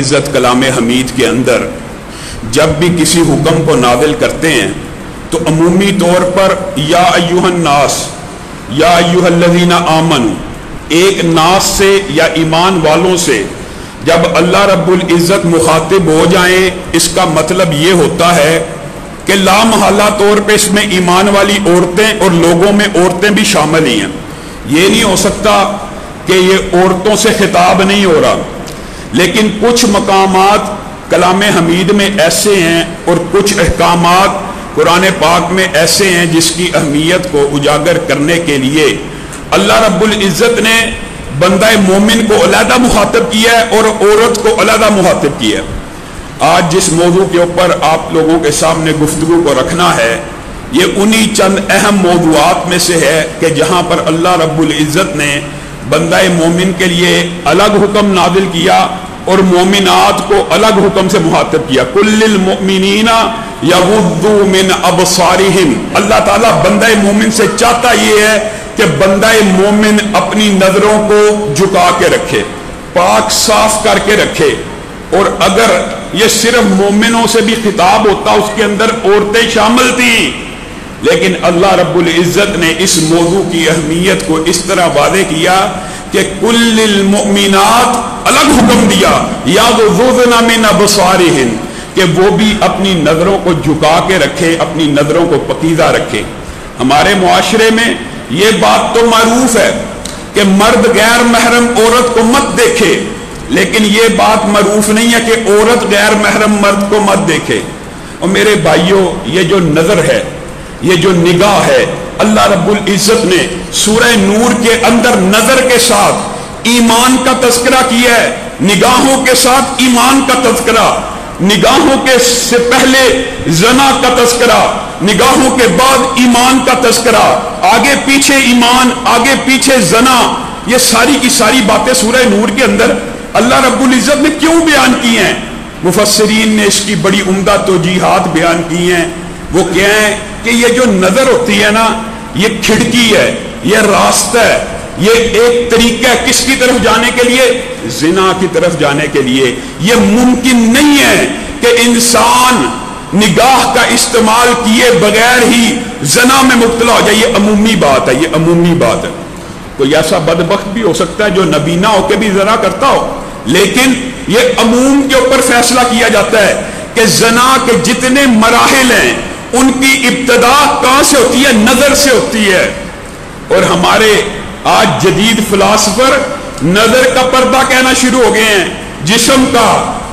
عزت کلام حمید کے اندر جب بھی کسی حکم کو نازل کرتے ہیں تو عمومی طور پر یا ایھا الناس یا ایھا الذین آمنوا ایک ناس سے یا ایمان والوں سے جب اللہ رب العزت مخاطب ہو جائیں اس کا مطلب یہ ہوتا ہے کہ لامحالہ طور پہ اس میں ایمان والی عورتیں اور لوگوں میں عورتیں بھی شامل ہی ہیں. یہ نہیں ہو سکتا کہ یہ عورتوں سے خطاب نہیں ہو رہا، لیکن کچھ مقامات کلام حمید میں ایسے ہیں اور کچھ احکامات قرآن پاک میں ایسے ہیں جس کی اہمیت کو اجاگر کرنے کے لیے اللہ رب العزت نے بندہ مومن کو علیحدہ مخاطب کیا ہے اور عورت کو علیحدہ مخاطب کیا ہے. آج جس موضوع کے اوپر آپ لوگوں کے سامنے گفتگو کو رکھنا ہے یہ انہی چند اہم موضوعات میں سے ہے کہ جہاں پر اللہ رب العزت نے بندہ مومن کے لیے الگ حکم نازل کیا اور مومنات کو الگ حکم سے مخاطب کیا. کل المؤمنین یغضوا من ابصارہم. اللہ تعالیٰ بندہ مومن سے چاہتا یہ ہے کہ بندہ مومن اپنی نظروں کو جھکا کے رکھے، پاک صاف کر کے رکھے. اور اگر یہ صرف مومنوں سے بھی خطاب ہوتا اس کے اندر عورتیں شامل تھیں، لیکن اللہ رب العزت نے اس موضوع کی اہمیت کو اس طرح واضح کیا کہ کل المؤمنات الگ حکم دیا یغضضن من ابصارہن کہ وہ بھی اپنی نظروں کو جھکا کے رکھے، اپنی نظروں کو پکیزہ رکھے. ہمارے معاشرے میں یہ بات تو معروف ہے کہ مرد غیر محرم عورت کو مت دیکھے، لیکن یہ بات معروف نہیں ہے کہ عورت غیر محرم مرد کو مت دیکھے. اور میرے بھائیوں، یہ جو نظر ہے، یہ جو نگاہ ہے، اللہ رب العزت نے سورہ نور کے اندر نظر کے ساتھ ایمان کا تذکرہ کیا ہے، نگاہوں کے ساتھ ایمان کا تذکرہ، نگاہوں کے سے پہلے زنا کا تذکرہ، نگاہوں کے بعد ایمان کا تذکرہ، آگے پیچھے ایمان، آگے پیچھے زنا. یہ ساری کی ساری باتیں سورہ نور کے اندر اللہ رب العزت نے کیوں بیان کی ہیں؟ مفسرین نے اس کی بڑی عمدہ توجیحات بیان کی ہیں. وہ کیا ہے کہ یہ جو نظر ہوتی ہے نا، یہ کھڑکی ہے، یہ راستہ ہے، یہ ایک طریقہ ہے کس کی طرف جانے کے لیے؟ زنا کی طرف جانے کے لیے. یہ ممکن نہیں ہے کہ انسان نگاہ کا استعمال کیے بغیر ہی زنا میں مبتلا ہو جائے. یہ عمومی بات ہے، یہ عمومی بات ہے. کوئی ایسا بدبخت بھی ہو سکتا ہے جو نبینا ہو کے بھی زنا کرتا ہو، لیکن یہ عموم کے اوپر فیصلہ کیا جاتا ہے کہ زنا کے جتنے مراحل ہیں ان کی ابتدا کہاں سے ہوتی ہے؟ نظر سے ہوتی ہے. اور ہمارے آج جدید فلاسفر نظر کا پردہ کہنا شروع ہو گئے ہیں. جسم کا،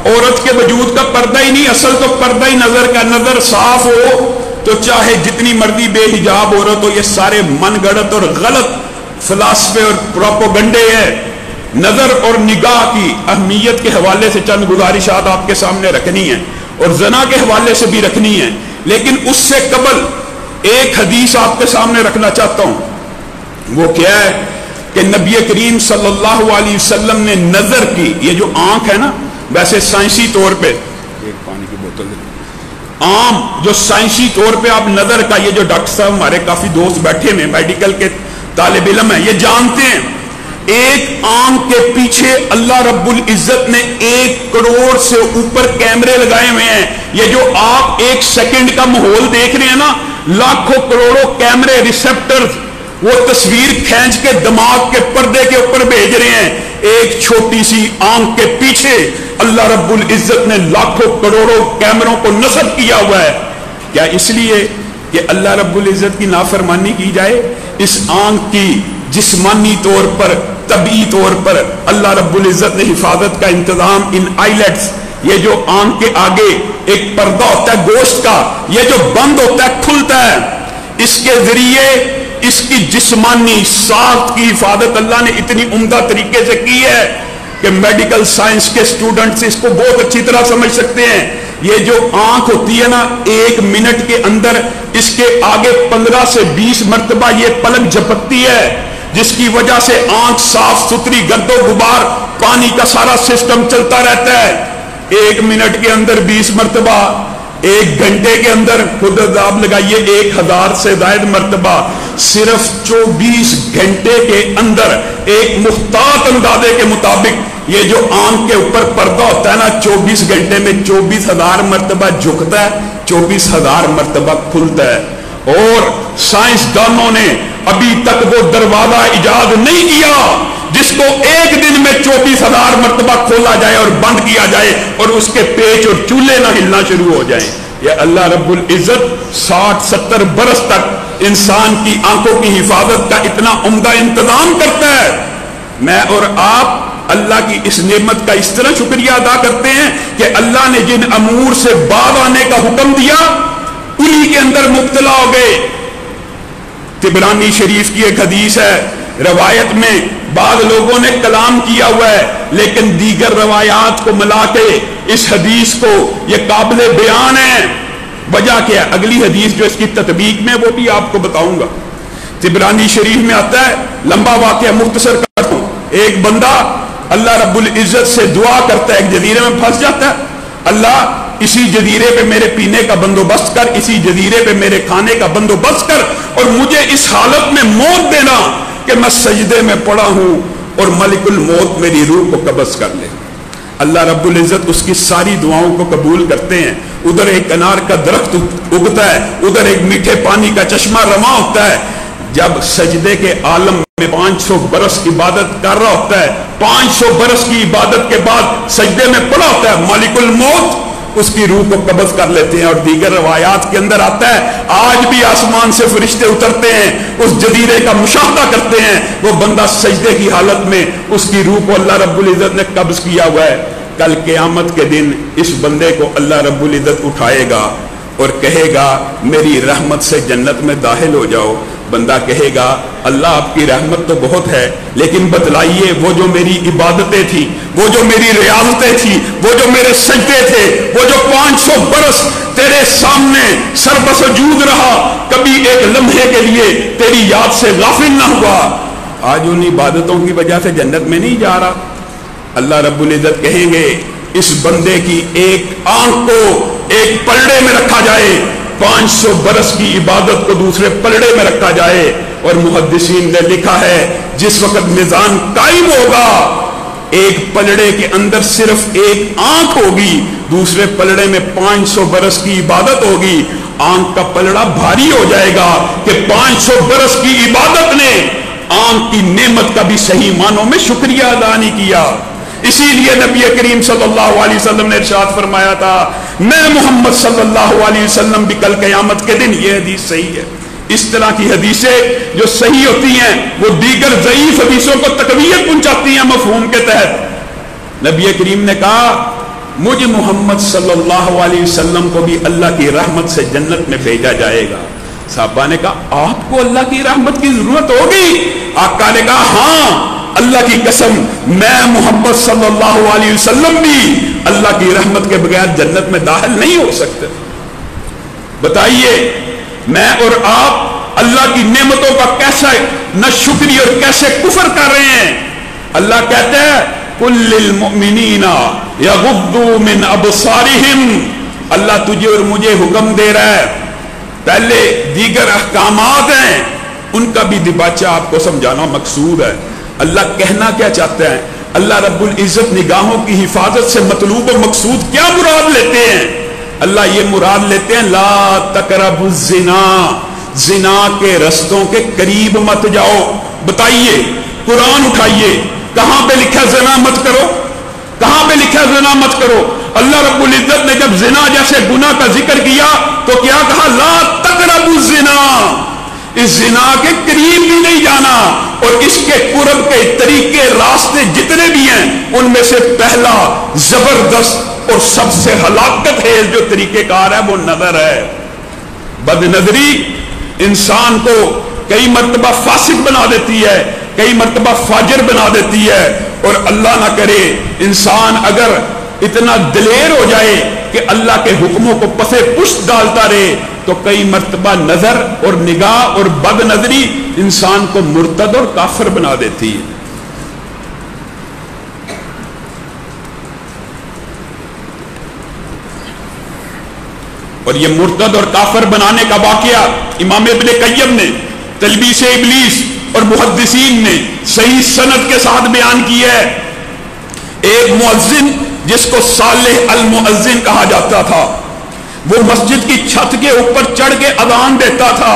عورت کے وجود کا پردہ ہی نہیں، اصل تو پردہ ہی نظر کا. نظر صاف ہو تو چاہے جتنی مرضی بے حجاب عورت ہو. یہ سارے من گڑت اور غلط فلاسفے اور پروپوگنڈے ہیں. نظر اور نگاہ کی اہمیت کے حوالے سے چند گزارشات آپ کے سامنے رکھنی ہیں اور زنا کے حوالے سے بھی رکھنی ہیں، لیکن اس سے قبل ایک حدیث آپ کے سامنے رکھنا چاہتا ہوں. وہ کیا ہے کہ نبی کریم صلی اللہ علیہ وسلم نے نظر کی، یہ جو آنکھ ہے نا، ویسے سائنسی طور پہ ایک پانی کی بوتل عام جو سائنسی طور پہ آپ نظر کا، یہ جو ڈاکٹر صاحب ہمارے کافی دوست بیٹھے ہیں میڈیکل کے طالب علم ہیں، یہ جانتے ہیں ایک آنکھ کے پیچھے اللہ رب العزت نے 1 کروڑ سے اوپر کیمرے لگائے ہوئے ہیں. یہ جو آپ 1 سیکنڈ کا ماحول دیکھ رہے ہیں نا، لاکھوں کروڑوں کیمرے ریسپٹرز وہ تصویر کھینچ کے دماغ کے پردے کے اوپر بھیج رہے ہیں. ایک چھوٹی سی آنکھ کے پیچھے اللہ رب العزت نے لاکھوں کروڑوں کیمروں کو نصب کیا ہوا ہے. کیا اس لیے کہ اللہ رب العزت کی نافرمانی کی جائے؟ اس آنکھ کی جسمانی طور پر، طبعی طور پر اللہ رب العزت نے حفاظت کا انتظام ان آئیلیٹس، یہ جو آنکھ کے آگے ایک پردہ ہوتا ہے گوشت کا، یہ جو بند ہوتا ہے کھلتا ہے، اس کے ذریعے اس کی جسمانی ساخت کی حفاظت اللہ نے اتنی عمدہ طریقے سے کی ہے کہ میڈیکل سائنس کے اسٹوڈنٹس اس کو بہت اچھی طرح سمجھ سکتے ہیں. یہ جو آنکھ ہوتی ہے نا، 1 منٹ کے اندر اس کے آگے 15 سے 20 مرتبہ یہ پلک جھپکتی ہے، جس کی وجہ سے آنکھ صاف ستھری، گرد و غبار، پانی کا سارا سسٹم چلتا رہتا ہے. 1 منٹ کے اندر 20 مرتبہ، 1 گھنٹے کے اندر خود حساب لگائیے 1000 سے زائد مرتبہ. صرف 24 گھنٹے کے اندر ایک محتاط اندازے کے مطابق یہ جو آنکھ کے اوپر پردہ ہوتا ہے نا 24 گھنٹے میں 24,000 مرتبہ جھکتا ہے، 24,000 مرتبہ کھلتا ہے، اور سائنسدانوں نے ابھی تک وہ دروازہ ایجاد نہیں کیا جس کو ایک دن میں 24,000 مرتبہ کھولا جائے اور بند کیا جائے اور اس کے پیچ اور چولہے نہ ہلنا شروع ہو جائیں۔ یہ اللہ رب العزت 60-70 برس تک انسان کی آنکھوں کی حفاظت کا اتنا عمدہ انتظام کرتا ہے۔ میں اور آپ اللہ کی اس نعمت کا اس طرح شکریہ ادا کرتے ہیں کہ اللہ نے جن امور سے باز آنے کا حکم دیا انہی کے اندر مبتلا ہو گئے۔ طبرانی شریف کی ایک حدیث ہے، روایت میں بعض لوگوں نے کلام کیا ہوا ہے لیکن دیگر روایات کو ملا کے اس حدیث کو یہ قابل بیان ہے۔ وجہ کیا ہے؟ اگلی حدیث جو اس کی تطبیق میں وہ بھی آپ کو بتاؤں گا۔ طبرانی شریف میں آتا ہے، لمبا واقعہ مختصر کرتا ہوں۔ ایک بندہ اللہ رب العزت سے دعا کرتا ہے، ایک جزیرے میں پھنس جاتا ہے، اللہ اسی جزیرے پہ میرے پینے کا بندوبست کر، اسی جزیرے پہ میرے کھانے کا بندوبست کر، اور مجھے اس حالت میں موت دینا کہ میں سجدے میں پڑا ہوں اور ملک الموت میری روح کو قبض کر لے۔ اللہ رب العزت اس کی ساری دعاؤں کو قبول کرتے ہیں۔ ادھر ایک انار کا درخت اگتا ہے، ادھر ایک میٹھے پانی کا چشمہ رواں ہوتا ہے۔ جب سجدے کے عالم میں 500 برس عبادت کر رہا ہوتا ہے، 500 برس کی عبادت کے بعد سجدے میں پڑا ہوتا ہے، مالک الموت اس کی روح کو قبض کر لیتے ہیں۔ اور دیگر روایات کے اندر آتا ہے آج بھی آسمان سے فرشتے اترتے ہیں، اس جزیرے کا مشاہدہ کرتے ہیں، وہ بندہ سجدے کی حالت میں اس کی روح کو اللہ رب العزت نے قبض کیا ہوا ہے۔ کل قیامت کے دن اس بندے کو اللہ رب العزت اٹھائے گا اور کہے گا میری رحمت سے جنت میں داخل ہو جاؤ۔ بندہ کہے گا اللہ آپ کی رحمت تو بہت ہے لیکن بتلائیے وہ جو میری عبادتیں تھیں، وہ جو میری ریاضتیں تھیں، وہ جو میرے سجدے تھے، وہ جو 500 برس تیرے سامنے سر بسجود رہا، کبھی ایک لمحے کے لیے تیری یاد سے غافل نہ ہوا، آج ان عبادتوں کی وجہ سے جنت میں نہیں جا رہا۔ اللہ رب العزت کہیں گے اس بندے کی ایک آنکھ کو ایک پلڑے میں رکھا جائے، 500 برس کی عبادت کو دوسرے پلڑے میں رکھا جائے، اور محدثین نے لکھا ہے جس وقت میزان قائم ہوگا ایک پلڑے کے اندر صرف ایک آنکھ ہوگی، دوسرے پلڑے میں 500 برس کی عبادت ہوگی، آنکھ کا پلڑا بھاری ہو جائے گا کہ 500 برس کی عبادت نے آنکھ کی نعمت کا بھی صحیح معنوں میں شکریہ ادا نہیں کیا۔ اسی لیے نبی کریم صلی اللہ علیہ وسلم نے ارشاد فرمایا تھا میں محمد صلی اللہ علیہ وسلم بھی کل قیامت کے دن، یہ حدیث صحیح ہے۔ اس طرح کی حدیثیں جو صحیح ہوتی ہیں وہ دیگر ضعیف حدیثوں کو تقویت پہنچاتی ہیں مفہوم کے تحت۔ نبی کریم نے کہا مجھ محمد صلی اللہ علیہ وسلم کو بھی اللہ کی رحمت سے جنت میں بھیجا جائے گا۔ صحابہ نے کہا آپ کو اللہ کی رحمت کی ضرورت ہوگی؟ آقا نے کہا ہاں اللہ کی قسم میں محمد صلی اللہ علیہ وسلم بھی اللہ کی رحمت کے بغیر جنت میں داخل نہیں ہو سکتے۔ بتائیے میں اور آپ اللہ کی نعمتوں کا کیسا نہ شکریہ اور کیسے کفر کر رہے ہیں۔ اللہ کہتا ہے قل للمؤمنین یغضوا من ابصارہم، اللہ تجھے اور مجھے حکم دے رہا ہے، پہلے دیگر احکامات ہیں ان کا بھی دباچہ آپ کو سمجھانا مقصود ہے۔ اللہ کہنا کیا چاہتا ہے؟ اللہ رب العزت نگاہوں کی حفاظت سے مطلوب و مقصود کیا مراد لیتے ہیں؟ اللہ یہ مراد لیتے ہیں لا تقربوا الزنا، زنا کے رستوں کے قریب مت جاؤ۔ بتائیے قرآن اٹھائیے کہاں پہ لکھا زنا مت کرو؟ کہاں پہ لکھا زنا مت کرو؟ اللہ رب العزت نے جب زنا جیسے گناہ کا ذکر کیا تو کیا کہا لا تقربوا الزنا، اس زنا کے قریب بھی نہیں جانا، اور اس کے قرب کے طریقے راستے جتنے بھی ہیں ان میں سے پہلا زبردست اور سب سے ہلاکت ہے جو طریقہ کار ہے وہ نظر ہے۔ بد نظری انسان کو کئی مرتبہ فاسق بنا دیتی ہے، کئی مرتبہ فاجر بنا دیتی ہے، اور اللہ نہ کرے انسان اگر اتنا دلیر ہو جائے کہ اللہ کے حکموں کو پسے پشت ڈالتا رہے تو کئی مرتبہ نظر اور نگاہ اور بد نظری انسان کو مرتد اور کافر بنا دیتی ہے۔ اور یہ مرتد اور کافر بنانے کا واقعہ امام ابن قیم نے تلبیس ابلیس اور محدثین نے صحیح سند کے ساتھ بیان کیا ہے۔ ایک مؤذن جس کو صالح المؤذن کہا جاتا تھا، وہ مسجد کی چھت کے اوپر چڑھ کے اذان دیتا تھا۔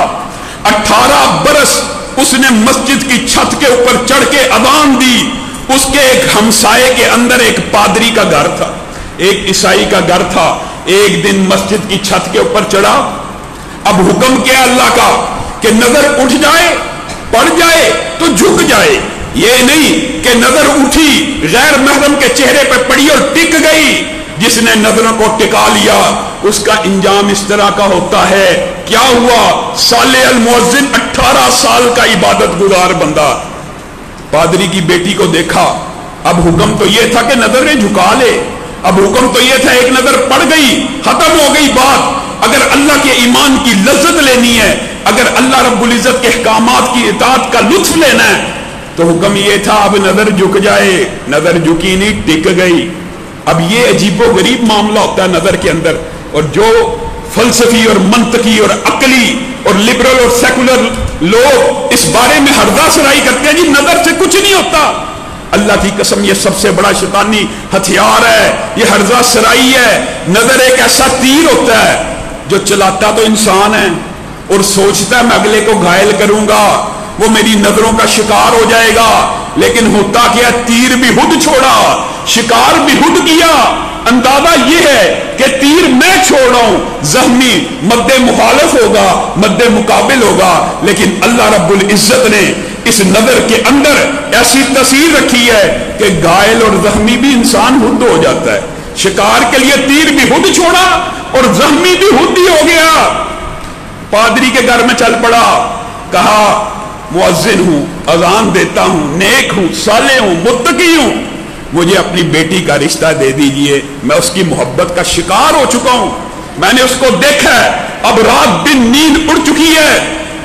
18 برس اس نے مسجد کی چھت کے اوپر چڑھ کے اذان دی۔ اس کے ایک ہمسائے کے اندر ایک پادری کا گھر تھا، ایک عیسائی کا گھر تھا۔ ایک دن مسجد کی چھت کے اوپر چڑھا، اب حکم کیا اللہ کا کہ نظر اٹھ جائے، پڑ جائے تو جھک جائے، یہ نہیں کہ نظر اٹھی غیر محرم کے چہرے پہ پڑی اور ٹک گئی۔ جس نے نظروں کو ٹکا لیا اس کا انجام اس طرح کا ہوتا ہے۔ کیا ہوا؟ صالح المؤذن 18 سال کا عبادت گزار بندہ پادری کی بیٹی کو دیکھا۔ اب حکم تو یہ تھا کہ نظریں جھکا لے، اب حکم تو یہ تھا ایک نظر پڑ گئی، ختم ہو گئی بات۔ اگر اللہ کے ایمان کی لذت لینی ہے، اگر اللہ رب العزت کے احکامات کی اطاعت کا لطف لینا ہے تو حکم یہ تھا اب نظر جھک جائے، نظر جھکی نہیں، ٹک گئی۔ اب یہ عجیب و غریب معاملہ ہوتا ہے نظر کے اندر، اور جو فلسفی اور منطقی اور عقلی اور لبرل اور سیکولر لوگ اس بارے میں ہردہ سرائی کرتے ہیں، جی نظر سے کچھ نہیں ہوتا۔ اللہ کی قسم یہ سب سے بڑا شیطانی ہتھیار ہے، یہ ہرزہ سرائی ہے۔ نظر ایک ایسا تیر ہوتا ہے جو چلاتا تو انسان ہے اور سوچتا ہے میں اگلے کو گھائل کروں گا، وہ میری نظروں کا شکار ہو جائے گا، لیکن ہوتا کیا؟ تیر بھی ہڈ چھوڑا، شکار بھی ہڈ کیا۔ اندازہ یہ ہے کہ تیر میں چھوڑ رہا ہوں، زخمی مد مخالف ہوگا، مد مقابل ہوگا، لیکن اللہ رب العزت نے اس نظر کے اندر ایسی تصویر رکھی ہے کہ گھائل اور زخمی بھی انسان ہڈ ہو جاتا ہے۔ شکار کے لیے تیر بھی ہڈ چھوڑا اور زخمی بھی ہڈ ہی ہو گیا۔ پادری کے گھر میں چل پڑا، کہا مؤذن ہوں، اذان دیتا ہوں، نیک ہوں، صالح ہوں، متقی ہوں، مجھے اپنی بیٹی کا رشتہ دے دیجئے، میں اس کی محبت کا شکار ہو چکا ہوں، میں نے اس کو دیکھا ہے، اب رات دن نیند اڑ چکی ہے۔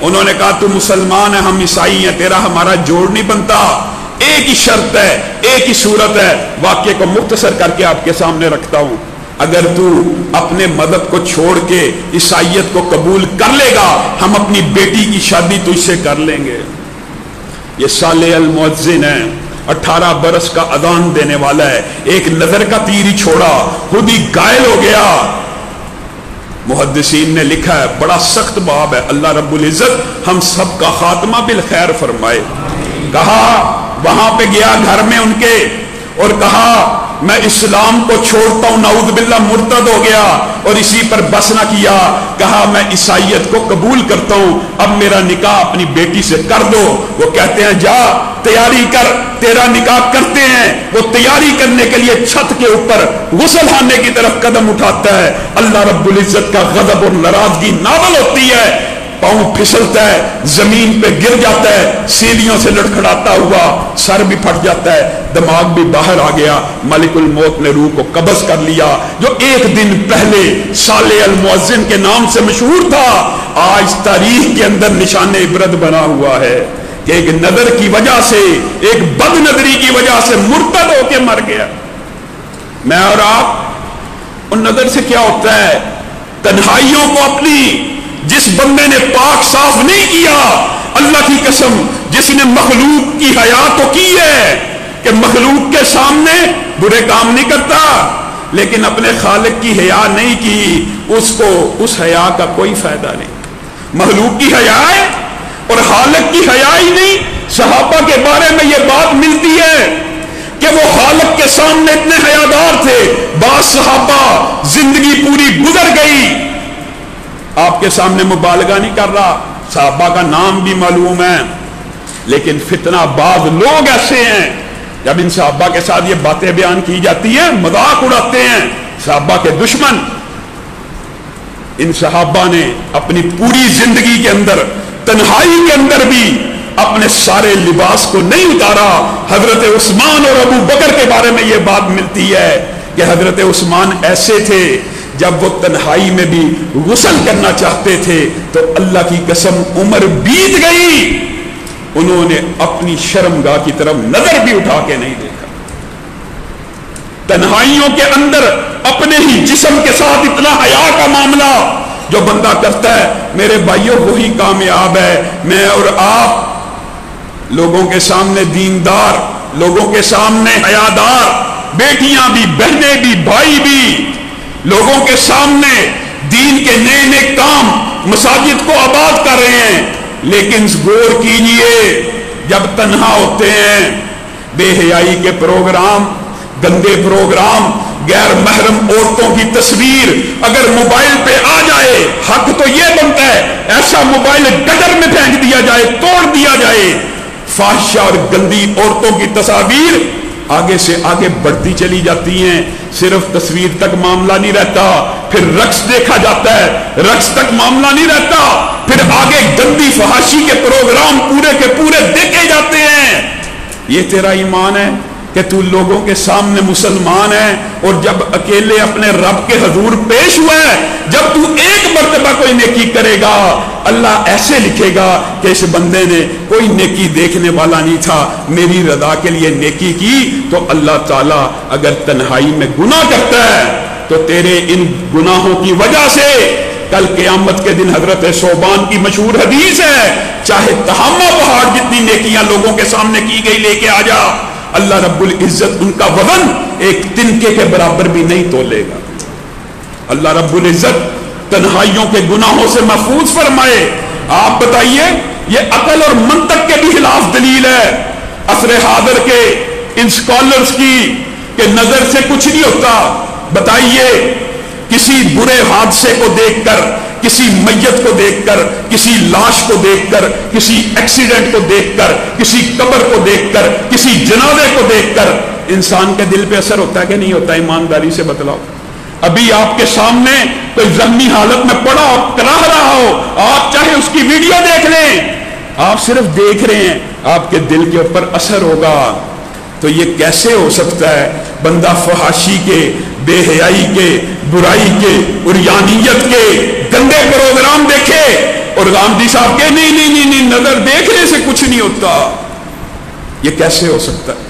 انہوں نے کہا تو مسلمان ہے، ہم عیسائی ہیں، تیرا ہمارا جوڑ نہیں بنتا، ایک ہی شرط ہے، ایک ہی صورت ہے، واقعے کو مختصر کر کے آپ کے سامنے رکھتا ہوں۔ اگر تو اپنے مذہب کو چھوڑ کے عیسائیت کو قبول کر لے گا، ہم اپنی بیٹی کی شادی تو اس سے کر لیں گے۔ یہ صالح المؤذن ہے، 18 برس کا اذان دینے والا ہے، ایک نظر کا تیر ہی چھوڑا، خود ہی گائل ہو گیا۔ محدثین نے لکھا ہے، بڑا سخت باب ہے، اللہ رب العزت ہم سب کا خاتمہ بالخیر فرمائے۔ کہا وہاں پہ گیا گھر میں ان کے اور کہا میں اسلام کو چھوڑتا ہوں، نعوذ باللہ مرتد ہو گیا، اور اسی پر بس نہ کیا، کہا میں عیسائیت کو قبول کرتا ہوں، اب میرا نکاح اپنی بیٹی سے کر دو۔ وہ کہتے ہیں جا تیاری کر، تیرا نکاح کرتے ہیں۔ وہ تیاری کرنے کے لیے چھت کے اوپر غسل خانے کی طرف قدم اٹھاتا ہے، اللہ رب العزت کا غضب اور ناراضگی نازل ہوتی ہے، پاؤں پھسلتا ہے، زمین پہ گر جاتا ہے، سیڑھیوں سے لڑکھڑاتا ہوا، سر بھی پھٹ جاتا ہے، دماغ بھی باہر آ گیا۔ ملک الموت نے روح کو قبض کر لیا۔ جو ایک دن پہلے صالح المؤذن کے نام سے مشہور تھا، آج تاریخ کے اندر نشان عبرت بنا ہوا ہے کہ ایک نظر کی وجہ سے، ایک بد نظری کی وجہ سے مرتد ہو کے مر گیا۔ میں اور آپ، ان نظر سے کیا ہوتا ہے؟ تنہائیوں کو اپنی جس بندے نے پاک صاف نہیں کیا، اللہ کی قسم جس نے مخلوق کی حیا تو کی ہے کہ مخلوق کے سامنے برے کام نہیں کرتا، لیکن اپنے خالق کی حیا نہیں کی، اس کو اس حیا کا کوئی فائدہ نہیں۔ مخلوق کی حیا ہے اور خالق کی حیا ہی نہیں۔ صحابہ کے بارے میں یہ بات ملتی ہے کہ وہ خالق کے سامنے اتنے حیادار تھے، بعض صحابہ زندگی پوری گزر گئی، آپ کے سامنے مبالغہ نہیں کر رہا، صحابہ کا نام بھی معلوم ہے، لیکن فتنہ باز لوگ ایسے ہیں، جب ان صحابہ کے ساتھ یہ باتیں بیان کی جاتی ہیں مذاق اڑاتے ہیں۔ صحابہ کے دشمن، ان صحابہ نے اپنی پوری زندگی کے اندر، تنہائی کے اندر بھی اپنے سارے لباس کو نہیں اتارا۔ حضرت عثمان اور ابو بکر کے بارے میں یہ بات ملتی ہے کہ حضرت عثمان ایسے تھے، جب وہ تنہائی میں بھی غسل کرنا چاہتے تھے تو اللہ کی قسم عمر بیت گئی، انہوں نے اپنی شرمگاہ کی طرف نظر بھی اٹھا کے نہیں دیکھا۔ تنہائیوں کے اندر اپنے ہی جسم کے ساتھ اتنا حیا کا معاملہ جو بندہ کرتا ہے، میرے بھائیوں وہی کامیاب ہے۔ میں اور آپ لوگوں کے سامنے دیندار، لوگوں کے سامنے حیادار، بیٹیاں بھی، بہنیں بھی، بھائی بھی لوگوں کے سامنے دین کے نئے نئے کام مساجد کو آباد کر رہے ہیں، لیکن غور کیجئے جب تنہا ہوتے ہیں بے حیائی کے پروگرام، گندے پروگرام، غیر محرم عورتوں کی تصویر اگر موبائل پہ آ جائے، حق تو یہ بنتا ہے ایسا موبائل گٹر میں پھینک دیا جائے، توڑ دیا جائے، فاحشہ اور گندی عورتوں کی تصاویر آگے سے آگے بڑھتی چلی جاتی ہیں۔ صرف تصویر تک معاملہ نہیں رہتا، پھر رقص دیکھا جاتا ہے، رقص تک معاملہ نہیں رہتا، پھر آگے گندی فحاشی کے پروگرام پورے کے پورے دیکھے جاتے ہیں۔ یہ تیرا ایمان ہے کہ تو لوگوں کے سامنے مسلمان ہے، اور جب اکیلے اپنے رب کے حضور پیش ہوا ہے، جب تو ایک مرتبہ کوئی نیکی کرے گا، اللہ ایسے لکھے گا کہ اس بندے نے کوئی نیکی دیکھنے والا نہیں تھا، میری رضا کے لیے نیکی کی۔ تو اللہ تعالیٰ اگر تنہائی میں گناہ کرتا ہے تو تیرے ان گناہوں کی وجہ سے کل قیامت کے دن حضرت ثوبان کی مشہور حدیث ہے، چاہے تہامہ پہاڑ جتنی نیکیاں لوگوں کے سامنے کی گئی لے کے آ جا، اللہ رب العزت ان کا وزن ایک تنکے کے برابر بھی نہیں تولے گا۔ اللہ رب العزت تنہائیوں کے گناہوں سے محفوظ فرمائے۔ آپ بتائیے، یہ عقل اور منطق کے بھی خلاف دلیل ہے عصر حاضر کے ان سکالرز کی کہ نظر سے کچھ نہیں ہوتا۔ بتائیے، کسی برے حادثے کو دیکھ کر، کسی میت کو دیکھ کر، کسی لاش کو دیکھ کر، کسی ایکسیڈنٹ کو دیکھ کر، کسی قبر کو دیکھ کر، کسی جنازے کو دیکھ کر انسان کے دل پہ اثر ہوتا ہے کہ نہیں ہوتا؟ ایمانداری سے بتلاؤ۔ ابھی آپ کے سامنے کوئی زخمی حالت میں پڑا کراہ رہا ہو، آپ چاہے اس کی ویڈیو دیکھ لیں، آپ صرف دیکھ رہے ہیں، آپ کے دل کے اوپر اثر ہوگا۔ تو یہ کیسے ہو سکتا ہے بندہ فحاشی کے، بے حیائی کے، برائی کے، عریانیت کے گندے پروگرام دیکھے اور غامدی صاحب کے نہیں نظر دیکھنے سے کچھ نہیں ہوتا؟ یہ کیسے ہو سکتا ہے؟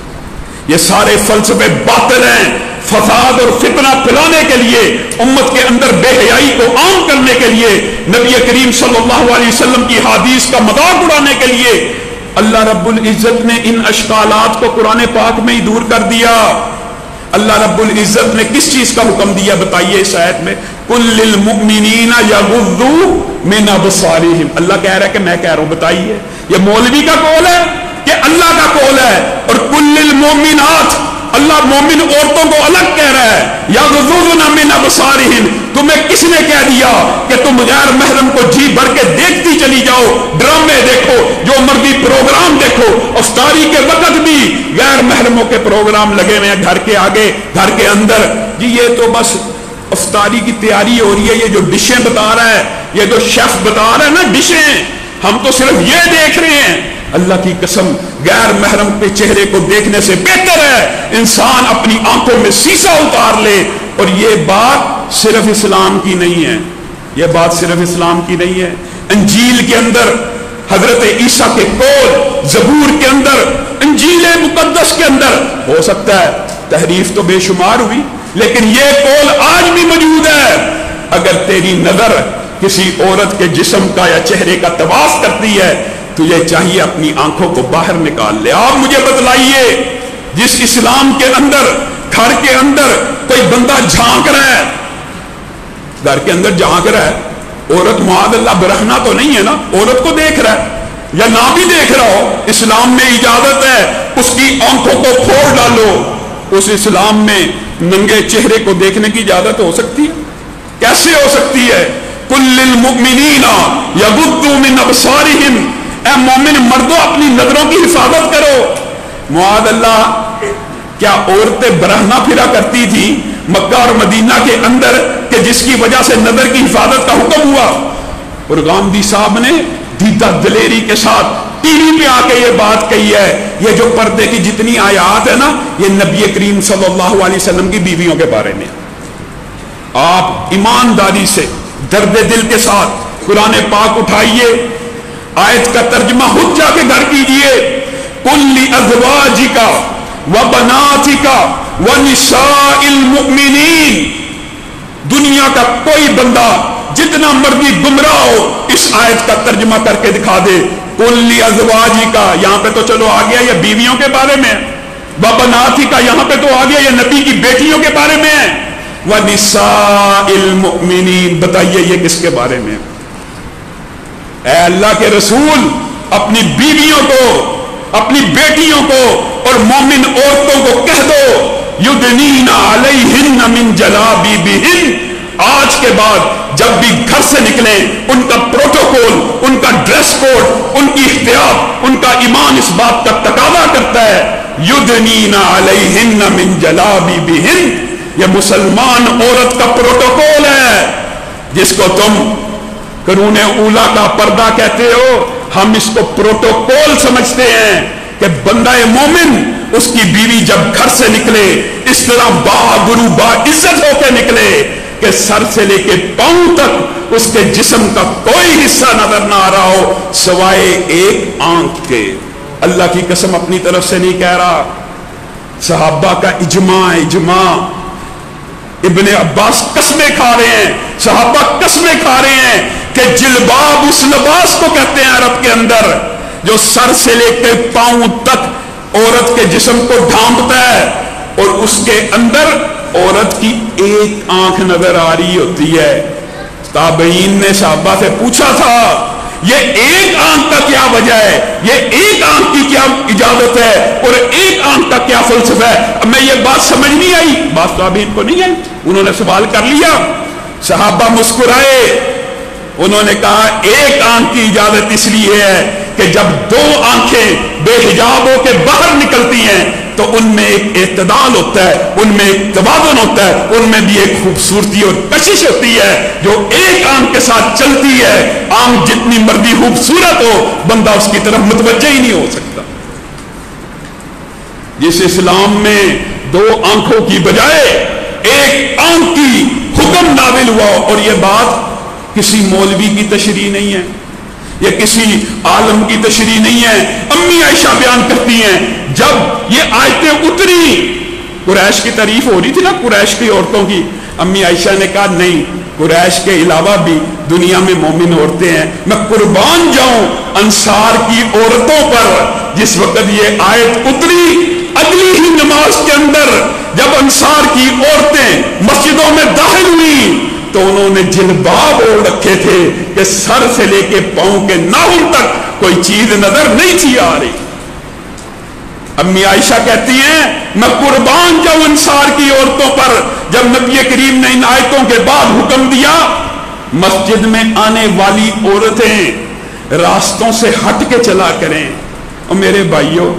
یہ سارے فلسفے باطل ہیں، فساد اور فتنہ پھیلانے کے لیے، امت کے اندر بے حیائی کو عام کرنے کے لیے، نبی کریم صلی اللہ علیہ وسلم کی حدیث کا مذاق اڑانے کے لیے اللہ رب العزت نے ان اشکالات کو قرآن پاک میں ہی دور کر دیا۔ اللہ رب العزت نے کس چیز کا حکم دیا بتائیے اس آیت میں؟ قُل لِّلْمُؤْمِنِينَ يَغُضُّوا مِنْ أَبْصَارِهِمْ۔ اللہ کہہ رہا ہے کہ میں کہہ رہا ہوں، بتائیے یہ مولوی کا قول ہے کہ اللہ کا قول ہے؟ اور قُل لِّلْمُؤْمِنَاتِ، اللہ مومن عورتوں کو الگ کہہ رہا ہے، يَغُضُّضْنَ مِنْ أَبْصَارِهِنْ۔ تمہیں کس نے کہہ دیا کہ تم غیر محرم کو جی بھر کے دیکھتی چلی جاؤ؟ ڈرامے دیکھو، جو مرضی پروگرام دیکھو، افطاری کے وقت بھی غیر محرموں کے پروگرام لگے ہوئے ہیں، گھر کے آگے، گھر کے اندر۔ جی یہ تو بس افطاری کی تیاری ہو رہی ہے، یہ جو ڈشیں بتا رہا ہے، یہ جو شیف بتا رہا ہے نا ڈشیں، ہم تو صرف یہ دیکھ رہے ہیں۔ اللہ کی قسم، غیر محرم کے چہرے کو دیکھنے سے بہتر ہے انسان اپنی آنکھوں میں سیسا اتار لے۔ اور یہ بات صرف اسلام کی نہیں ہے، یہ بات صرف اسلام کی نہیں ہے۔ انجیل کے اندر حضرت عیسیٰ کے قول، زبور کے اندر، انجیل مقدس کے اندر، ہو سکتا ہے تحریف تو بے شمار ہوئی، لیکن یہ قول آج بھی موجود ہے۔ اگر تیری نظر کسی عورت کے جسم کا یا چہرے کا طواف کرتی ہے، تجھے چاہیے اپنی آنکھوں کو باہر نکال لے۔ آپ مجھے بتلائیے، جس اسلام کے اندر گھر کے اندر کوئی بندہ جھانک رہا ہے، گھر کے اندر جھانک رہا ہے، عورت معاذ اللہ برہنہ تو نہیں ہے نا، عورت کو دیکھ رہا ہے یا نہ بھی دیکھ رہا ہو، اسلام میں اجازت ہے اس کی آنکھوں کو پھوڑ ڈالو۔ اس اسلام میں ننگے چہرے کو دیکھنے کی اجازت ہو سکتی ہے؟ کیسے ہو سکتی ہے؟ قُل لِّلْمُؤْمِنِينَ يَغُضُّوا مِنْ أَبْصَارِهِمْ، اے مومن مردوں اپنی نظروں کی حفاظت کرو۔ معاذ اللہ، کیا عورتیں برہنہ پھرا کرتی تھی مکہ اور مدینہ کے اندر کہ جس کی وجہ سے نظر کی حفاظت کا حکم ہوا؟ اور غامدی صاحب نے دیدہ دلیری کے ساتھ ٹی وی پہ آ کے یہ بات کہی ہے۔ یہ جو پردے کی جتنی آیات ہے نا، یہ نبی کریم صلی اللہ علیہ وسلم کی بیویوں کے بارے میں۔ آپ ایمانداری سے درد دل کے ساتھ قرآن پاک اٹھائیے، آیت کا ترجمہ خود جا کے گھر کیجئے۔ قُل لِّأَزْوَاجِكَ وَبَنَاتِكَ وَنِسَاءِ الْمُؤْمِنِينَ، دنیا کا کوئی بندہ جتنا مرضی گمراہ ہو اس آیت کا ترجمہ کر کے دکھا دے۔ قُل لِّأَزْوَاجِكَ، یہاں پہ تو چلو آ گیا، یہ بیویوں کے بارے میں، وَبَنَاتِ کا یہاں پہ تو آ گیا، یہ نبی کی بیٹیوں کے بارے میں ہے. وَنِسَاءِ الْمُؤْمِنِينَ، بتائیے یہ کس کے بارے میں؟ اے اللہ کے رسول، اپنی بیویوں کو، اپنی بیٹیوں کو اور مومن عورتوں کو کہہ دو یدنین علیہن من جلابیبہن، آج کے بعد جب بھی گھر سے نکلیں ان کا پروٹوکول، ان کا ڈریس کوڈ، ان کی احتیاط، ان کا ایمان اس بات کا تقاضا کرتا ہے یدنین علیہن من جلابیبہن. یہ مسلمان عورت کا پروٹوکول ہے جس کو تم قرون اولا کا پردہ کہتے ہو. ہم اس کو پروٹوکول سمجھتے ہیں کہ بندہ مومن اس کی بیوی جب گھر سے نکلے اس طرح باغرو با عزت ہو کے نکلے کہ سر سے لے کے پاؤں تک اس کے جسم کا کوئی حصہ نظر نہ آ رہا ہو سوائے ایک آنکھ کے. اللہ کی قسم اپنی طرف سے نہیں کہہ رہا، صحابہ کا اجماع. ابن عباس قسمیں کھا رہے ہیں، صحابہ قسمیں کھا رہے ہیں کہ جلباب اس لباس کو کہتے ہیں عرب کے اندر جو سر سے لے کے پاؤں تک عورت کے جسم کو ڈھانپتا ہے اور اس کے اندر عورت کی ایک آنکھ نظر آ رہی ہوتی ہے. تابعین نے صحابہ سے پوچھا تھا یہ ایک آنکھ کا کیا وجہ ہے، یہ ایک آنکھ کی کیا اجازت ہے اور ایک آنکھ کا کیا فلسفہ ہے؟ اب میں یہ بات سمجھ نہیں آئی، بات تابعین کو نہیں آئی. انہوں نے سوال کر لیا، صحابہ مسکرائے، انہوں نے کہا ایک آنکھ کی اجازت اس لیے ہے کہ جب دو آنکھیں بے حجاب ہو کے باہر نکلتی ہیں تو ان میں ایک اعتدال ہوتا ہے، ان میں ایک توازن ہوتا ہے، ان میں بھی ایک خوبصورتی اور کشش ہوتی ہے جو ایک آنکھ کے ساتھ چلتی ہے. آنکھ جتنی مرضی خوبصورت ہو بندہ اس کی طرف متوجہ ہی نہیں ہو سکتا. جس اسلام میں دو آنکھوں کی بجائے ایک آنکھ کی حکم نازل ہوا، اور یہ بات کسی مولوی کی تشریح نہیں ہے، یہ کسی عالم کی تشریح نہیں ہے. امی عائشہ بیان کرتی ہیں جب یہ آیتیں اتری، قریش کی تعریف ہو رہی تھی نا قریش کی عورتوں کی، امی عائشہ نے کہا نہیں، قریش کے علاوہ بھی دنیا میں مومن عورتیں ہیں. میں قربان جاؤں انصار کی عورتوں پر. جس وقت یہ آیت اتری اگلی ہی نماز کے اندر جب انصار کی عورتیں مسجدوں میں داخل ہوئی تو انہوں نے جلباب اوڑھ رکھے تھے کہ سر سے لے کے پاؤں کے ناخن تک کوئی چیز نظر نہیں تھی آ رہی. امی عائشہ کہتی ہیں میں قربان جاؤں انصار کی عورتوں پر جب نبی کریم نے ان آیتوں کے بعد حکم دیا مسجد میں آنے والی عورتیں راستوں سے ہٹ کے چلا کریں. اور میرے بھائیوں،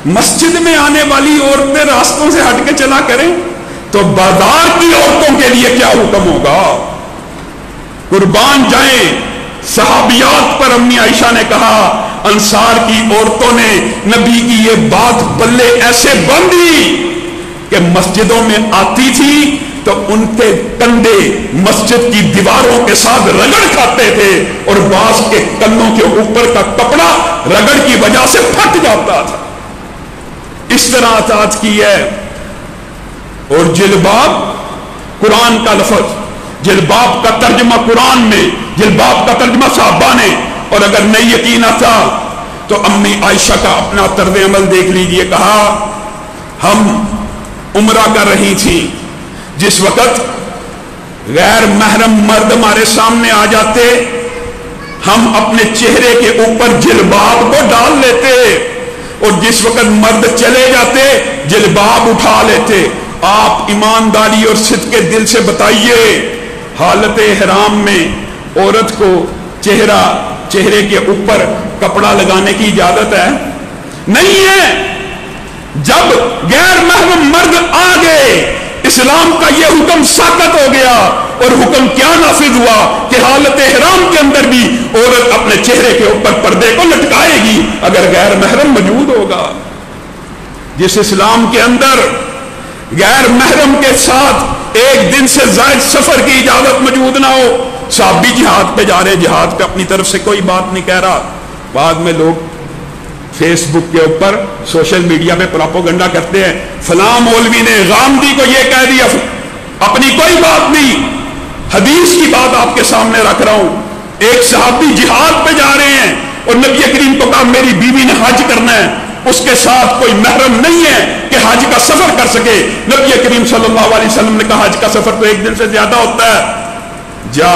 مسجد میں آنے والی عورتیں راستوں سے ہٹ کے چلا کریں تو بازار کی عورتوں کے لیے کیا حکم ہوگا؟ قربان جائیں صحابیات پر امی عائشہ نے کہا انصار کی عورتوں نے نبی کی یہ بات پلے ایسے باندھی کہ مسجدوں میں آتی تھی تو ان کے کندھے مسجد کی دیواروں کے ساتھ رگڑ کھاتے تھے اور بعض کے کنوں کے اوپر کا کپڑا رگڑ کی وجہ سے پھٹ جاتا تھا. اس طرح اطاعت کی ہے. اور جلباب قرآن کا لفظ، جلباب کا ترجمہ قرآن میں، جلباب کا ترجمہ صحابہ نے. اور اگر نہیں یقین آتا تو امی عائشہ کا اپنا طرز عمل دیکھ لیجئے. کہا ہم عمرہ کر رہی تھی جس وقت غیر محرم مرد ہمارے سامنے آ جاتے ہم اپنے چہرے کے اوپر جلباب کو ڈال لیتے اور جس وقت مرد چلے جاتے جلباب اٹھا لیتے. آپ ایمانداری اور صدق کے دل سے بتائیے حالت احرام میں عورت کو چہرے کے اوپر کپڑا لگانے کی اجازت ہے؟ نہیں ہے. جب غیر محرم مرد آ گئے اسلام کا یہ حکم ساقط ہو گیا اور حکم کیا نافذ ہوا کہ حالت احرام کے اندر بھی عورت اپنے چہرے کے اوپر پردے کو لٹکائے گی اگر غیر محرم موجود ہوگا. جس اسلام کے اندر غیر محرم کے ساتھ ایک دن سے زائد سفر کی اجازت موجود نہ ہو. صحابی جہاد پہ جا رہے، جہاد پہ اپنی طرف سے کوئی بات نہیں کہہ رہا. بعد میں لوگ فیس بک کے اوپر سوشل میڈیا پہ پراپوگنڈا کرتے ہیں فلاں مولوی نے غامدی کو یہ کہہ دیا، اپنی کوئی بات نہیں، حدیث کی بات آپ کے سامنے رکھ رہا ہوں. ایک صحابی جہاد پہ جا رہے ہیں اور نبی کریم کو کہا میری بیوی نے حج کرنا ہے. اس کے ساتھ کوئی محرم نہیں ہے کہ حج کا سفر کر سکے. نبی کریم صلی اللہ علیہ وسلم نے کہا حج کا سفر تو ایک دن سے زیادہ ہوتا ہے، جا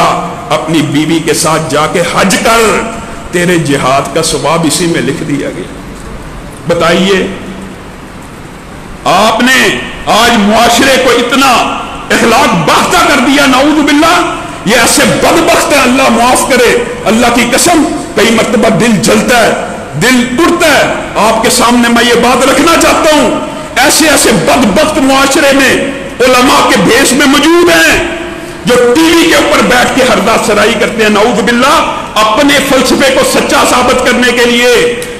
اپنی بیوی کے ساتھ جا کے حج کر، تیرے جہاد کا ثواب اسی میں لکھ دیا گیا. بتائیے آپ نے آج معاشرے کو اتنا اخلاق باختہ کر دیا، نعوذ باللہ. یہ ایسے بدبخت ہیں، اللہ معاف کرے. اللہ کی قسم کئی مرتبہ دل جلتا ہے، دل ٹوٹتا ہے. آپ کے سامنے میں یہ بات رکھنا چاہتا ہوں، ایسے ایسے بدبخت معاشرے میں علماء کے بھیس میں موجود ہیں جو ٹی وی کے اوپر بیٹھ کے حرداد سرائی کرتے ہیں، نعوذ باللہ. اپنے فلسفے کو سچا ثابت کرنے کے لیے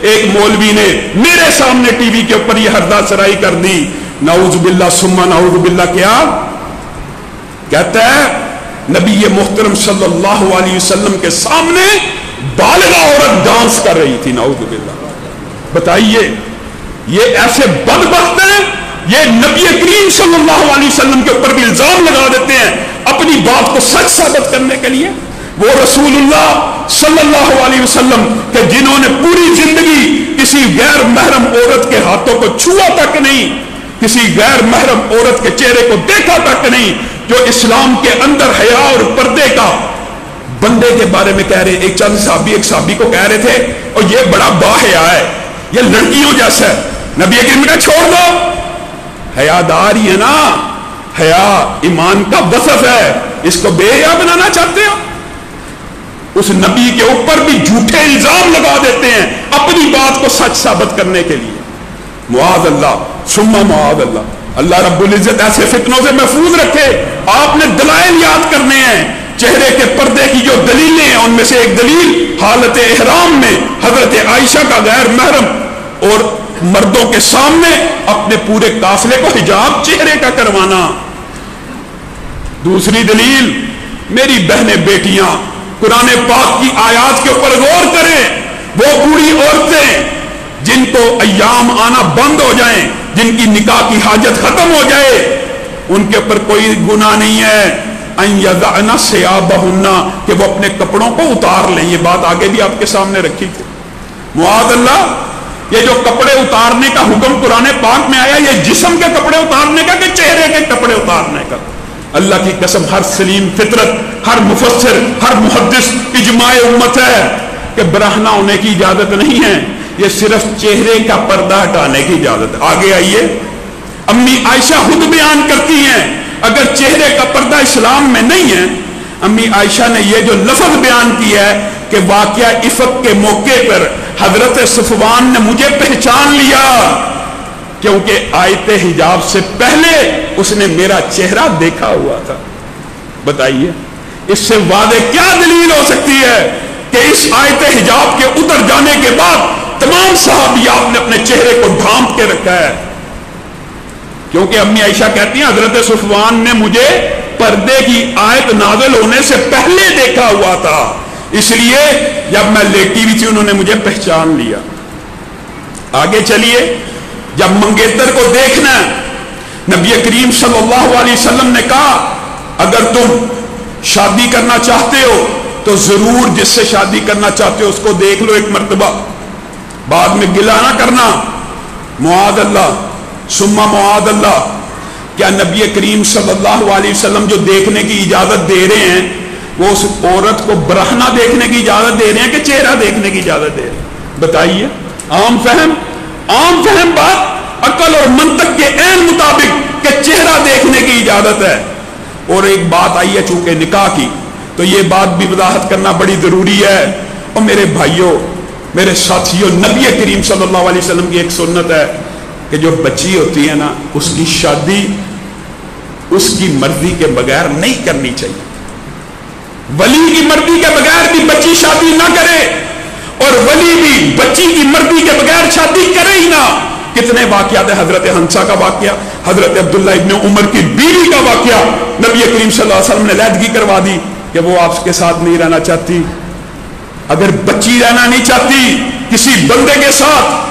ایک مولوی نے میرے سامنے ٹی وی کے اوپر یہ حرداد سرائی کر دی، نعوذ باللہ ثم نعوذ باللہ. کیا کہتا ہے؟ نبی محترم صلی اللہ علیہ وسلم کے سامنے بالغ عورت ڈانس کر رہی تھی، نعوذ باللہ. بتائیے یہ ایسے بدبخت ہیں، یہ نبی کریم صلی اللہ علیہ وسلم کے اوپر بھی الزام لگا دیتے ہیں اپنی بات کو سچ ثابت کرنے کے لیے. وہ رسول اللہ صلی اللہ علیہ وسلم کہ جنہوں نے پوری زندگی کسی غیر محرم عورت کے ہاتھوں کو چھوا تک نہیں، کسی غیر محرم عورت کے چہرے کو دیکھا تک نہیں، جو اسلام کے اندر حیا اور پردے کا بندے کے بارے میں کہہ رہے. ایک چند صحابی ایک صحابی کو کہہ رہے تھے اور یہ بڑا باحیا ہے، یہ لڑکیوں جیسا ہے. نبی کریم نے چھوڑ دو، حیادار ہی ہے نا، حیا ایمان کا وصف ہے، اس کو بے حیا بنانا چاہتے ہو. اس نبی کے اوپر بھی جھوٹے الزام لگا دیتے ہیں اپنی بات کو سچ ثابت کرنے کے لیے. معاذ اللہ ثم معاذ اللہ. اللہ رب العزت ایسے فتنوں سے محفوظ رکھے. آپ نے دلائل یاد کرنے ہیں. چہرے کے پردے کی جو دلیلیں ہیں ان میں سے ایک دلیل حالت احرام میں حضرت عائشہ کا غیر محرم اور مردوں کے سامنے اپنے پورے قافلے کو حجاب چہرے کا کروانا. دوسری دلیل، میری بہنیں بیٹیاں قرآن پاک کی آیات کے اوپر غور کریں. وہ بوڑھی عورتیں جن کو ایام آنا بند ہو جائیں، جن کی نکاح کی حاجت ختم ہو جائے، ان کے اوپر کوئی گناہ نہیں ہے ان یضعن ثیابہن کہ وہ اپنے کپڑوں کو اتار لیں. یہ بات آگے بھی آپ کے سامنے رکھی تھی. معاذ اللہ، یہ جو کپڑے اتارنے کا حکم قرآن پاک میں آیا، یہ جسم کے کپڑے اتارنے کا کہ چہرے کے کپڑے اتارنے کا؟ اللہ کی قسم ہر سلیم فطرت، ہر مفسر، ہر محدث اجماع امت ہے کہ برہنہ ہونے کی اجازت نہیں ہے، یہ صرف چہرے کا پردہ ہٹانے کی اجازت. آگے آئیے، امی عائشہ خود بیان کرتی ہیں اگر چہرے کا پردہ اسلام میں نہیں ہے. امی عائشہ نے یہ جو لفظ بیان کیا ہے کہ واقعہ افق کے موقع پر حضرت صفوان نے مجھے پہچان لیا کیونکہ آیت حجاب سے پہلے اس نے میرا چہرہ دیکھا ہوا تھا. بتائیے اس سے واضح کیا دلیل ہو سکتی ہے کہ اس آیت حجاب کے اتر جانے کے بعد تمام صحابیات نے اپنے چہرے کو ڈھانپ کے رکھا ہے. کیونکہ امی عائشہ کہتی ہیں حضرت صفوان نے مجھے پردے کی آیت نازل ہونے سے پہلے دیکھا ہوا تھا، اس لیے جب میں لیٹی ہوئی تھی انہوں نے مجھے پہچان لیا. آگے چلیے، جب منگیتر کو دیکھنا، نبی کریم صلی اللہ علیہ وسلم نے کہا اگر تم شادی کرنا چاہتے ہو تو ضرور جس سے شادی کرنا چاہتے ہو اس کو دیکھ لو ایک مرتبہ، بعد میں گلہ نہ کرنا. معاذ اللہ ثم معاذ اللہ. کیا نبی کریم صلی اللہ علیہ وسلم جو دیکھنے کی اجازت دے رہے ہیں وہ اس عورت کو برہنہ دیکھنے کی اجازت دے رہے ہیں کہ چہرہ دیکھنے کی اجازت دے رہے ہیں؟ بتائیے. عام فہم بات عقل اور منطق کے عین مطابق کہ چہرہ دیکھنے کی اجازت ہے. اور ایک بات آئی ہے چونکہ نکاح کی تو یہ بات بھی وضاحت کرنا بڑی ضروری ہے. اور میرے بھائیوں، میرے ساتھیوں، نبی کریم صلی اللہ علیہ وسلم کی ایک سنت ہے کہ جو بچی ہوتی ہے نا اس کی شادی اس کی مرضی کے بغیر نہیں کرنی چاہیے. ولی کی مرضی کے بغیر بھی بچی شادی نہ کرے اور ولی بھی بچی کی مرضی کے بغیر شادی کرے ہی نہ. کتنے واقعات ہیں، حضرت حنسہ کا واقعہ، حضرت عبداللہ ابن عمر کی بیوی کا واقعہ. نبی کریم صلی اللہ علیہ وسلم نے علیحدگی کروا دی کہ وہ آپ کے ساتھ نہیں رہنا چاہتی. اگر بچی رہنا نہیں چاہتی کسی بندے کے ساتھ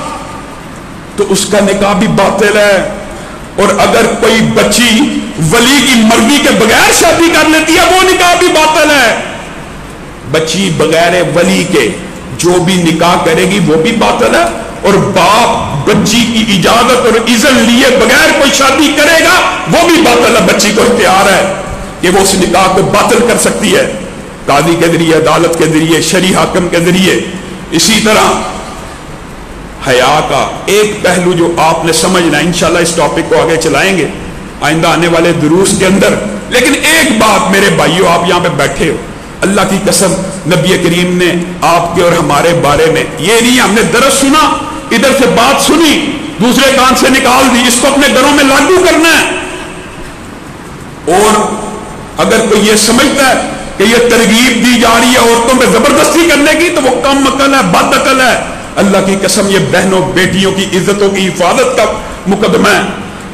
تو اس کا نکاح بھی باطل ہے. اور اگر کوئی بچی ولی کی مرضی کے بغیر شادی کر لیتی ہے وہ نکاح بھی باطل ہے. بچی بغیر ولی کے جو بھی نکاح کرے گی وہ بھی باطل ہے اور باپ بچی کی اجازت اور اذن لیے بغیر کوئی شادی کرے گا وہ بھی باطل ہے. بچی کو اختیار ہے کہ وہ اس نکاح کو باطل کر سکتی ہے قاضی کے ذریعے, عدالت کے ذریعے, شرعی حاکم کے ذریعے. اسی طرح حیا کا ایک پہلو جو آپ نے سمجھنا ہے, انشاءاللہ اس ٹاپک کو آگے چلائیں گے آئندہ آنے والے دروس کے اندر. لیکن ایک بات میرے بھائیوں, آپ یہاں پہ بیٹھے ہو, اللہ کی قسم نبی کریم نے آپ کے اور ہمارے بارے میں یہ نہیں ہم نے درس سنا, ادھر سے بات سنی, دوسرے کان سے نکال دی, اس کو اپنے گھروں میں لاگو کرنا ہے. اور اگر کوئی یہ سمجھتا ہے کہ یہ ترغیب دی جا رہی ہے عورتوں پہ زبردستی کرنے کی تو وہ کم عقل ہے, بد عقل ہے. اللہ کی قسم یہ بہنوں بیٹیوں کی عزتوں کی حفاظت کا مقدمہ ہے,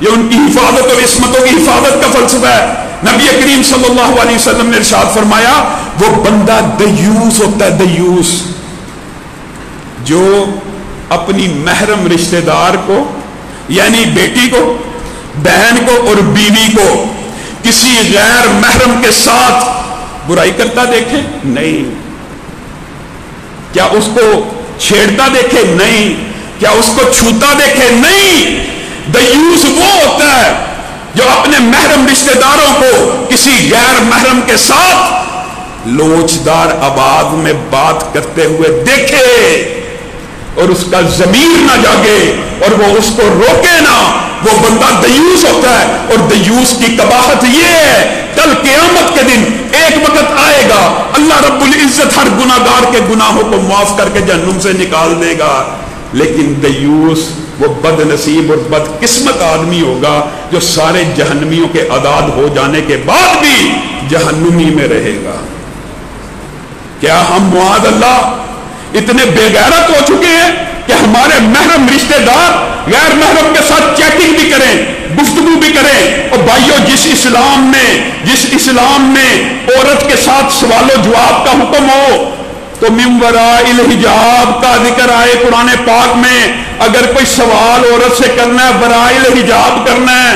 یہ ان کی حفاظت اور عصمتوں کی حفاظت کا فلسفہ ہے. نبی کریم صلی اللہ علیہ وسلم نے ارشاد فرمایا وہ بندہ دیوس ہوتا ہے, دیوس, جو اپنی محرم رشتہ دار کو یعنی بیٹی کو, بہن کو اور بیوی کو کسی غیر محرم کے ساتھ برائی کرتا دیکھے نہیں, کیا اس کو چھیڑتا دیکھے نہیں, کیا اس کو چھوتا دیکھے نہیں. دیوس وہ ہوتا ہے جو اپنے محرم رشتہ داروں کو کسی غیر محرم کے ساتھ لوچدار آواز میں بات کرتے ہوئے دیکھے اور اس کا ضمیر نہ جاگے اور وہ اس کو روکے نہ, وہ بندہ دیوس ہوتا ہے. اور دیوس کی قباحت یہ ہے کل قیامت کے دن ایک وقت آئے گا اللہ رب العزت ہر گناہگار کے گناہوں کو معاف کر کے جہنم سے نکال دے گا, لیکن دیوس وہ بد نصیب اور بد قسمت آدمی ہوگا جو سارے جہنمیوں کے عداد ہو جانے کے بعد بھی جہنمی میں رہے گا. کیا ہم معاذ اللہ اتنے بے غیرت ہو چکے ہیں کہ ہمارے محرم رشتہ دار غیر محرم کے ساتھ چیٹنگ بھی کریں, گفتگو بھی کریں. اور بھائیو جس اسلام میں عورت کے ساتھ سوال و جواب کا حکم ہو تو من وراء الحجاب کا ذکر آئے قرآن پاک میں. اگر کوئی سوال عورت سے کرنا ہے وراء الحجاب کرنا ہے,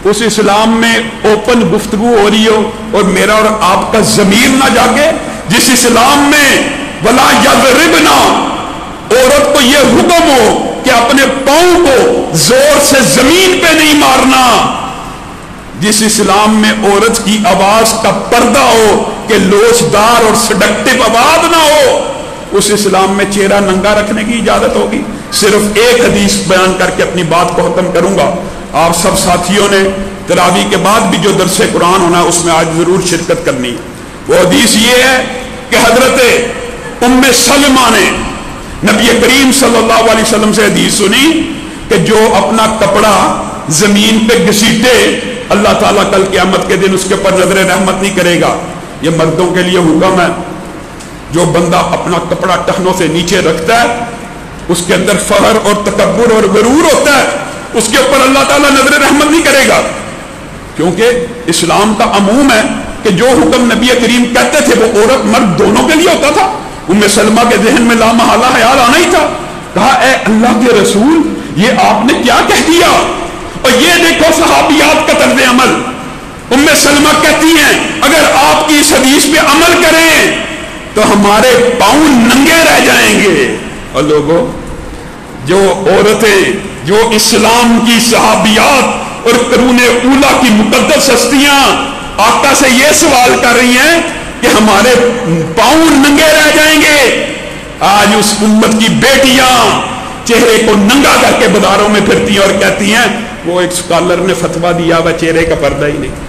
اس اسلام میں اوپن گفتگو ہو رہی ہو اور میرا اور آپ کا ضمیر نہ جاگے, جس اسلام میں ولا یضربنا عورت کو یہ حکم ہو کہ اپنے پاؤں کو زور سے زمین پہ نہیں مارنا, جس اسلام میں عورت کی آواز کا پردہ ہو کہ لوچدار اور سڈکٹیو آواز نہ ہو, اس اسلام میں چہرہ ننگا رکھنے کی اجازت ہوگی. صرف ایک حدیث بیان کر کے اپنی بات کو ختم کروں گا. آپ سب ساتھیوں نے تراویح کے بعد بھی جو درس قرآن ہونا ہے اس میں آج ضرور شرکت کرنی ہے. وہ حدیث یہ ہے کہ حضرت ام سلمہ نے نبی کریم صلی اللہ علیہ وسلم سے حدیث سنی کہ جو اپنا کپڑا زمین پہ گھسیٹے اللہ تعالیٰ کل قیامت کے دن اس کے اوپر نظر رحمت نہیں کرے گا. یہ مردوں کے لیے حکم ہے. جو بندہ اپنا کپڑا ٹخنوں سے نیچے رکھتا ہے اس کے اندر فخر اور تکبر اور غرور ہوتا ہے, اس کے اوپر اللہ تعالیٰ نظر رحمت نہیں کرے گا. کیونکہ اسلام کا عموم ہے کہ جو حکم نبی کریم کہتے تھے وہ عورت مرد دونوں کے لیے ہوتا تھا. ام سلمہ کے ذہن میں لامحالہ خیال آنا ہی تھا. کہا اے اللہ کے رسول یہ آپ نے کیا کہہ دیا, اور یہ دیکھو صحابیات کا طرز عمل. ام سلمہ کہتی ہیں اگر آپ کی اس حدیث پہ عمل کریں تو ہمارے پاؤں ننگے رہ جائیں گے. اور لوگوں جو عورتیں جو اسلام کی صحابیات اور قرون اولا کی مقدس ہستیاں آقا سے یہ سوال کر رہی ہیں کہ ہمارے پاؤں ننگے رہ جائیں گے, آج اس امت کی بیٹیاں چہرے کو ننگا کر کے بازاروں میں پھرتی ہیں اور کہتی ہیں وہ ایک سکالر نے فتویٰ دیا وہ چہرے کا پردہ ہی نہیں.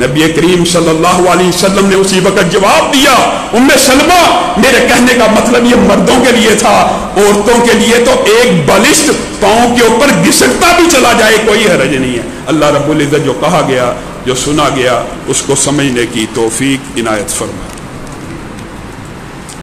نبی کریم صلی اللہ علیہ وسلم نے اسی وقت جواب دیا ام سلمہ میرے کہنے کا مطلب یہ مردوں کے لیے تھا, عورتوں کے لیے تو ایک بالشت پاؤں کے اوپر گھسٹتا بھی چلا جائے کوئی حرج نہیں ہے. اللہ رب العزت جو کہا گیا جو سنا گیا اس کو سمجھنے کی توفیق عنایت فرمائے.